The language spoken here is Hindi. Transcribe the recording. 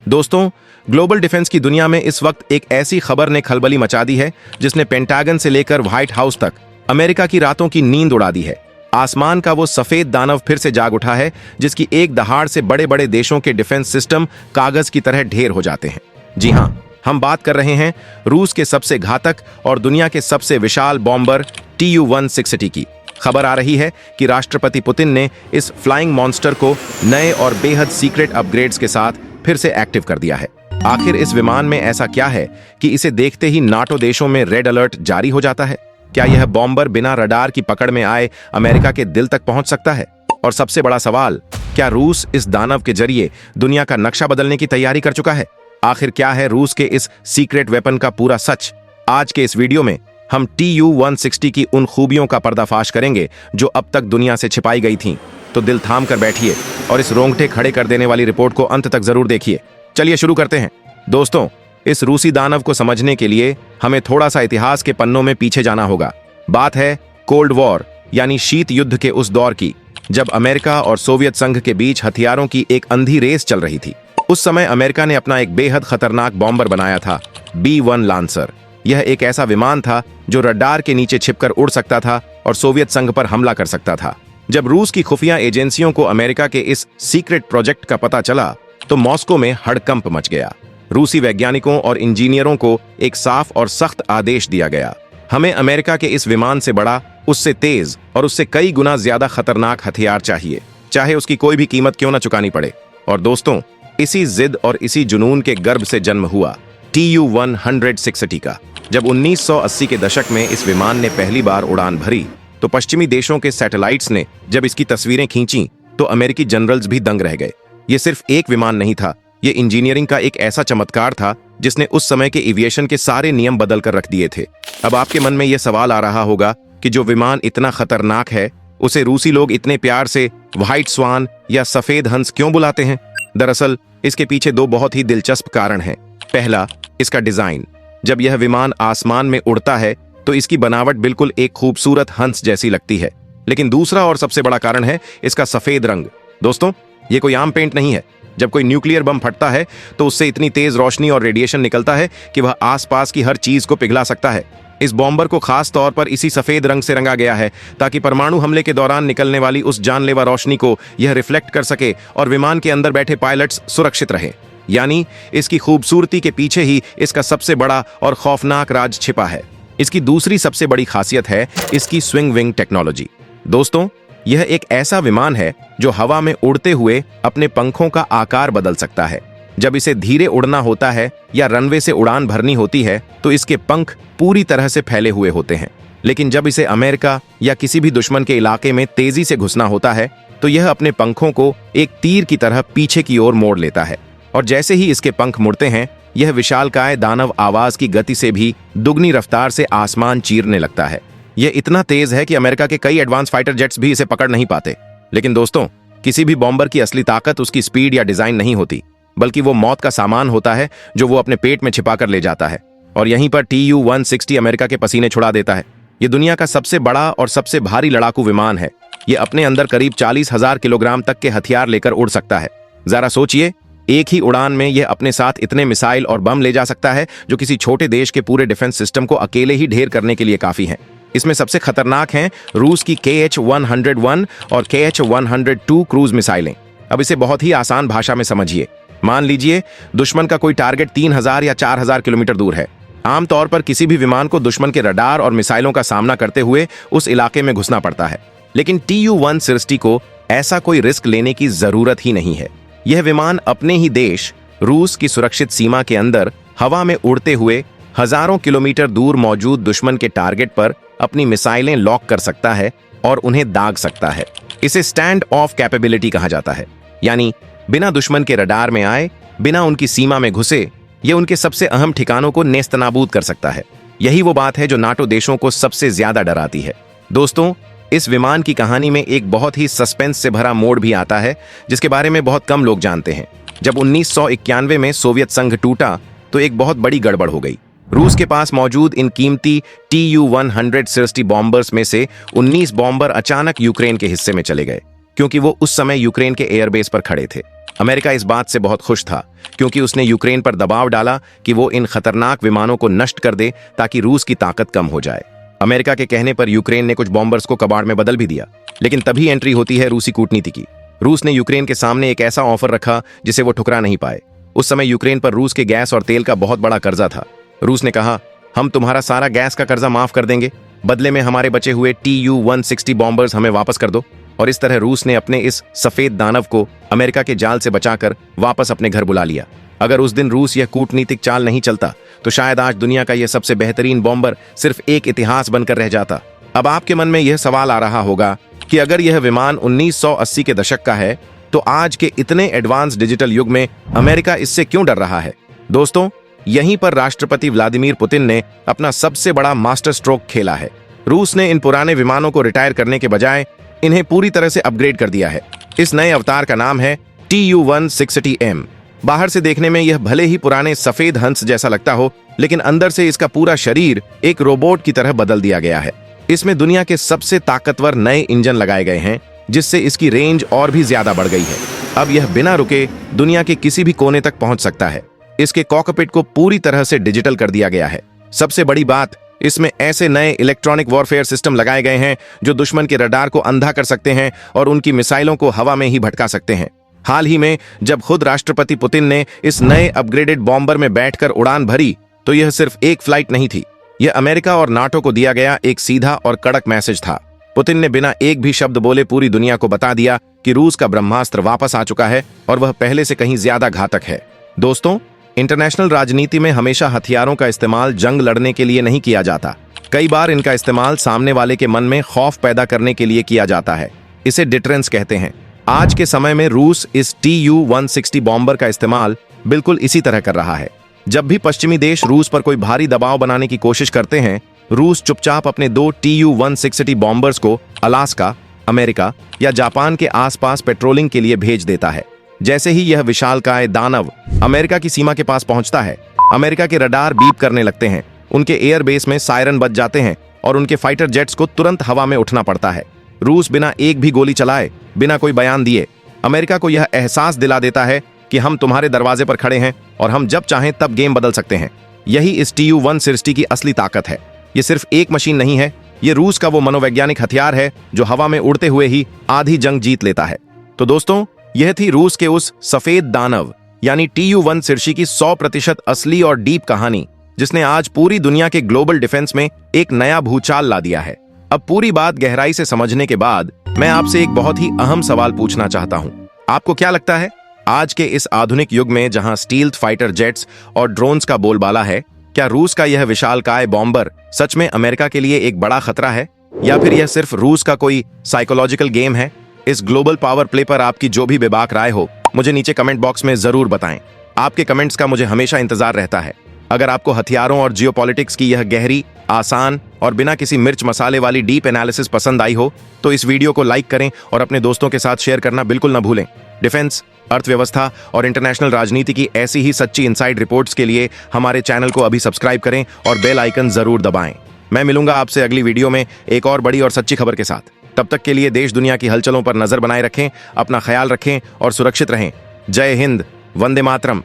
दोस्तों, ग्लोबल डिफेंस की दुनिया में इस वक्त एक ऐसी खबर ने खलबली मचा दी है जिसने पेंटागन से लेकर व्हाइट हाउस तक अमेरिका की रातों की नींद उड़ा दी है। आसमान का वो सफेद दानव फिर से जाग उठा है जिसकी एक दहाड़ से बड़े बड़े देशों के डिफेंस सिस्टम कागज की तरह ढेर हो जाते हैं। जी हां, हम बात कर रहे हैं रूस के सबसे घातक और दुनिया के सबसे विशाल बॉम्बर Tu-160 की। खबर आ रही है कि राष्ट्रपति पुतिन ने इस फ्लाइंग मॉन्स्टर को नए और बेहद सीक्रेट अपग्रेड्स के साथ फिर से एक्टिव कर दिया है। आखिर इस विमान में ऐसा क्या है कि इसे देखते ही नाटो देशों में रेड अलर्ट जारी हो जाता है? क्या यह बॉम्बर बिना रडार की पकड़ में आए अमेरिका के दिल तक पहुंच सकता है? और सबसे बड़ा सवाल, क्या रूस इस दानव के जरिए दुनिया का नक्शा बदलने की तैयारी कर चुका है? आखिर क्या है रूस के इस सीक्रेट वेपन का पूरा सच? आज के इस वीडियो में हम Tu-160 की उन खूबियों का पर्दाफाश करेंगे जो अब तक दुनिया से छिपाई गई थीं। तो दिल थाम कर बैठिए और इस रोंगटे खड़े कर देने वाली रिपोर्ट को अंत तक जरूर देखिए। चलिए शुरू करते हैं। दोस्तों, इस रूसी दानव को समझने के लिए हमें थोड़ा सा इतिहास के पन्नों में पीछे जाना होगा। बात है कोल्ड वॉर यानी शीत युद्ध के उस दौर की, जब अमेरिका और सोवियत संघ के बीच हथियारों की एक अंधी रेस चल रही थी। उस समय अमेरिका ने अपना एक बेहद खतरनाक बॉम्बर बनाया था, B-1 लांसर। यह एक ऐसा विमान था जो रडार के नीचे छिपकर उड़ सकता था और सोवियत संघ पर हमला कर सकता था। जब रूस की खुफिया एजेंसियों को अमेरिका के इस सीक्रेट प्रोजेक्ट का पता चला तो मॉस्को में हड़कंप मच गया। रूसी वैज्ञानिकों और इंजीनियरों को एक साफ और सख्त आदेश दिया गया, हमें अमेरिका के इस विमान से बड़ा, उससे तेज और उससे कई गुना ज्यादा खतरनाक हथियार चाहिए, चाहे उसकी कोई भी कीमत क्यों न चुकानी पड़े। और दोस्तों, इसी जिद और इसी जुनून के गर्भ से जन्म हुआ Tu-160 का। जब 1980 के दशक में इस विमान ने पहली बार उड़ान भरी तो पश्चिमी देशों के सैटेलाइट्स ने जब इसकी तस्वीरें खींची तो अमेरिकी जनरल्स भी दंग रह गए। ये सिर्फ एक विमान नहीं था, ये इंजीनियरिंग का एक ऐसा चमत्कार था जिसने उस समय के एविएशन के सारे नियम बदल कर रख दिए थे। अब आपके मन में यह सवाल आ रहा होगा कि जो विमान इतना खतरनाक है उसे रूसी लोग इतने प्यार से व्हाइट स्वान या सफेद हंस क्यों बुलाते हैं? दरअसल इसके पीछे दो बहुत ही दिलचस्प कारण हैं। पहला, इसका डिजाइन। जब यह विमान आसमान में उड़ता है तो इसकी बनावट बिल्कुल एक खूबसूरत हंस जैसी लगती है। लेकिन दूसरा और सबसे बड़ा कारण है इसका सफेद रंग। दोस्तों, ये कोई आम पेंट नहीं है। जब कोई न्यूक्लियर बम फटता है तो उससे इतनी तेज रोशनी और रेडिएशन निकलता है कि वह आसपास की हर चीज को पिघला सकता है। इस बॉम्बर को खास तौर पर इसी सफेद रंग से रंगा गया है ताकि परमाणु हमले के दौरान निकलने वाली उस जानलेवा रोशनी को यह रिफ्लेक्ट कर सके और विमान के अंदर बैठे पायलट्स सुरक्षित रहें। यानी इसकी खूबसूरती के पीछे ही इसका सबसे बड़ा और खौफनाक राज छिपा है। इसकी दूसरी सबसे बड़ी खासियत है इसकी स्विंग विंग टेक्नोलॉजी। दोस्तों, यह एक ऐसा विमान है जो हवा में उड़ते हुए अपने पंखों का आकार बदल सकता है। जब इसे धीरे उड़ना होता है या रनवे से उड़ान भरनी होती है तो इसके पंख पूरी तरह से फैले हुए होते हैं। लेकिन जब इसे अमेरिका या किसी भी दुश्मन के इलाके में तेजी से घुसना होता है तो यह अपने पंखों को एक तीर की तरह पीछे की ओर मोड़ लेता है। और जैसे ही इसके पंख मुड़ते हैं, यह विशालकाय दानव आवाज की गति से भी दुगनी रफ्तार से आसमान चीरने लगता है। यह इतना तेज है कि अमेरिका के कई एडवांस फाइटर जेट्स भी इसे पकड़ नहीं पाते। लेकिन दोस्तों, किसी भी बॉम्बर की असली ताकत उसकी स्पीड या डिजाइन नहीं होती, बल्कि वो मौत का सामान होता है जो वो अपने पेट में छिपा कर ले जाता है। और यहीं पर Tu-160 अमेरिका के पसीने छुड़ा देता है। ये दुनिया का सबसे बड़ा और सबसे भारी लड़ाकू विमान है। ये अपने अंदर करीब 40,000 किलोग्राम तक के हथियार लेकर उड़ सकता है। जरा सोचिए, एक ही उड़ान में यह अपने साथ इतने मिसाइल और बम ले जा सकता है जो किसी छोटे देश के पूरे डिफेंस सिस्टम को अकेले ही ढेर करने के लिए काफी हैं। इसमें सबसे खतरनाक हैं रूस की KH-101 और KH-102 क्रूज मिसाइलें। अब इसे बहुत ही आसान भाषा में समझिए। मान लीजिए दुश्मन का कोई टारगेट 3000 या 4000 किलोमीटर दूर है। आमतौर पर किसी भी विमान को दुश्मन के रडार और मिसाइलों का सामना करते हुए उस इलाके में घुसना पड़ता है। लेकिन Tu-160 को ऐसा कोई रिस्क लेने की जरूरत ही नहीं है। यह विमान अपने ही देश रूस की सुरक्षित सीमा के अंदर हवा में उड़ते हुए हजारों किलोमीटर दूर मौजूद दुश्मन के टारगेट पर अपनी मिसाइलें लॉक कर सकता है और उन्हें दाग सकता है। इसे स्टैंड ऑफ कैपेबिलिटी कहा जाता है, यानी बिना दुश्मन के रडार में आए, बिना उनकी सीमा में घुसे, यह उनके सबसे अहम ठिकानों को नेस्तनाबूद कर सकता है। यही वो बात है जो नाटो देशों को सबसे ज्यादा डराती है। दोस्तों, इस विमान की कहानी में एक बहुत ही सस्पेंस से भरा मोड़ भी आता है जिसके बारे में बहुत कम लोग जानते हैं। जब 1991 में सोवियत संघ टूटा तो एक बहुत बड़ी गड़बड़ हो गई। रूस के पास मौजूद इन कीमती Tu-160 बॉम्बर्स में से 19 बॉम्बर अचानक यूक्रेन के हिस्से में चले गए, क्योंकि वो उस समय यूक्रेन के एयरबेस पर खड़े थे। अमेरिका इस बात से बहुत खुश था क्योंकि उसने यूक्रेन पर दबाव डाला कि वो इन खतरनाक विमानों को नष्ट कर दे ताकि रूस की ताकत कम हो जाए। अमेरिका के कहने पर यूक्रेन ने कुछ बॉम्बर्स को कबाड़ में बदल भी दिया, लेकिन तभी एंट्री होती है रूसी कूटनीति की। रूस ने यूक्रेन के सामने एक ऐसा ऑफर रखा जिसे वो ठुकरा नहीं पाए। उस समय यूक्रेन पर रूस के गैस और तेल का बहुत बड़ा कर्जा था। रूस ने कहा, हम तुम्हारा सारा गैस का कर्जा माफ कर देंगे, बदले में हमारे बचे हुए Tu-160 बॉम्बर्स हमें वापस कर दो। और इस तरह रूस ने अपने इस सफेद दानव को अमेरिका के जाल से बचाकर वापस अपने घर बुला लिया। अगर उस दिन रूस यह कूटनीतिक चाल नहीं चलता तो शायद आज दुनिया का यह सबसे बेहतरीन बॉम्बर सिर्फ एक इतिहास बनकर रह जाता। अब आपके मन में यह सवाल आ रहा होगा कि अगर यह विमान 1980 के दशक का है तो आज के इतने एडवांस डिजिटल युग में अमेरिका इससे क्यों डर रहा है? दोस्तों, यहीं पर राष्ट्रपति व्लादिमीर पुतिन ने अपना सबसे बड़ा मास्टर स्ट्रोक खेला है। रूस ने इन पुराने विमानों को रिटायर करने के बजाय इन्हें पूरी तरह से अपग्रेड कर दिया है। इस नए अवतार का नाम है Tu-160M। बाहर से देखने में यह भले ही पुराने सफेद हंस जैसा लगता हो, लेकिन अंदर से इसका पूरा शरीर एक रोबोट की तरह बदल दिया गया है। इसमें दुनिया के सबसे ताकतवर नए इंजन लगाए गए हैं, जिससे इसकी रेंज और भी ज्यादा बढ़ गई है। अब यह बिना रुके दुनिया के किसी भी कोने तक पहुंच सकता है। इसके कॉकपिट को पूरी तरह से डिजिटल कर दिया गया है। सबसे बड़ी बात, इसमें ऐसे नए इलेक्ट्रॉनिक वॉरफेयर सिस्टम लगाए गए हैं जो दुश्मन के रडार को अंधा कर सकते हैं और उनकी मिसाइलों को हवा में ही भटका सकते हैं। हाल ही में जब खुद राष्ट्रपति पुतिन ने इस नए अपग्रेडेड बॉम्बर में बैठकर उड़ान भरी तो यह सिर्फ एक फ्लाइट नहीं थी, यह अमेरिका और नाटो को दिया गया एक सीधा और कड़क मैसेज था। पुतिन ने बिना एक भी शब्द बोले पूरी दुनिया को बता दिया कि रूस का ब्रह्मास्त्र वापस आ चुका है और वह पहले से कहीं ज्यादा घातक है। दोस्तों, इंटरनेशनल राजनीति में हमेशा हथियारों का इस्तेमाल जंग लड़ने के लिए नहीं किया जाता। कई बार इनका इस्तेमाल सामने वाले के मन में खौफ पैदा करने के लिए किया जाता है। इसे डिटरेंस कहते हैं। आज के समय में रूस इस Tu-160 बॉम्बर का इस्तेमाल बिल्कुल इसी तरह कर रहा है। जब भी पश्चिमी देश रूस पर कोई भारी दबाव बनाने की कोशिश करते हैं, रूस चुपचाप अपने 2 Tu-160 बॉम्बर्स को अलास्का, अमेरिका या जापान के आसपास पेट्रोलिंग के लिए भेज देता है। जैसे ही यह विशालकाय दानव अमेरिका की सीमा के पास पहुंचता है, अमेरिका के रडार बीप करने लगते हैं, उनके एयरबेस में सायरन बज जाते हैं और उनके फाइटर जेट्स को तुरंत हवा में उठना पड़ता है। रूस बिना एक भी गोली चलाए, बिना कोई बयान दिए अमेरिका को यह एहसास दिला देता है कि हम तुम्हारे दरवाजे पर खड़े हैं और हम जब चाहें तब गेम बदल सकते हैं। यही इस Tu-160 की असली ताकत है। ये सिर्फ एक मशीन नहीं है, ये रूस का वो मनोवैज्ञानिक हथियार है जो हवा में उड़ते हुए ही आधी जंग जीत लेता है। तो दोस्तों, यह थी रूस के उस सफेद दानव यानी Tu-160 की 100% असली और डीप कहानी, जिसने आज पूरी दुनिया के ग्लोबल डिफेंस में एक नया भूचाल ला दिया है। अब पूरी बात गहराई से समझने के बाद मैं आपसे एक बहुत ही अहम सवाल पूछना चाहता हूं। आपको क्या लगता है, आज के इस आधुनिक युग में जहां स्टील्थ फाइटर जेट्स और ड्रोन्स का बोलबाला है, क्या रूस का यह विशालकाय बॉम्बर सच में अमेरिका के लिए एक बड़ा खतरा है, या फिर यह सिर्फ रूस का कोई साइकोलॉजिकल गेम है? इस ग्लोबल पावर प्ले पर आपकी जो भी बेबाक राय हो, मुझे नीचे कमेंट बॉक्स में जरूर बताएं। आपके कमेंट्स का मुझे हमेशा इंतजार रहता है। अगर आपको हथियारों और जियोपॉलिटिक्स की यह गहरी, आसान और बिना किसी मिर्च मसाले वाली डीप एनालिसिस पसंद आई हो तो इस वीडियो को लाइक करें और अपने दोस्तों के साथ शेयर करना बिल्कुल न भूलें। डिफेंस, अर्थव्यवस्था और इंटरनेशनल राजनीति की ऐसी ही सच्ची इनसाइड रिपोर्ट्स के लिए हमारे चैनल को अभी सब्सक्राइब करें और बेल आइकन जरूर दबाएं। मैं मिलूंगा आपसे अगली वीडियो में एक और बड़ी और सच्ची खबर के साथ। तब तक के लिए देश दुनिया की हलचलों पर नजर बनाए रखें, अपना ख्याल रखें और सुरक्षित रहें। जय हिंद, वंदे मातरम।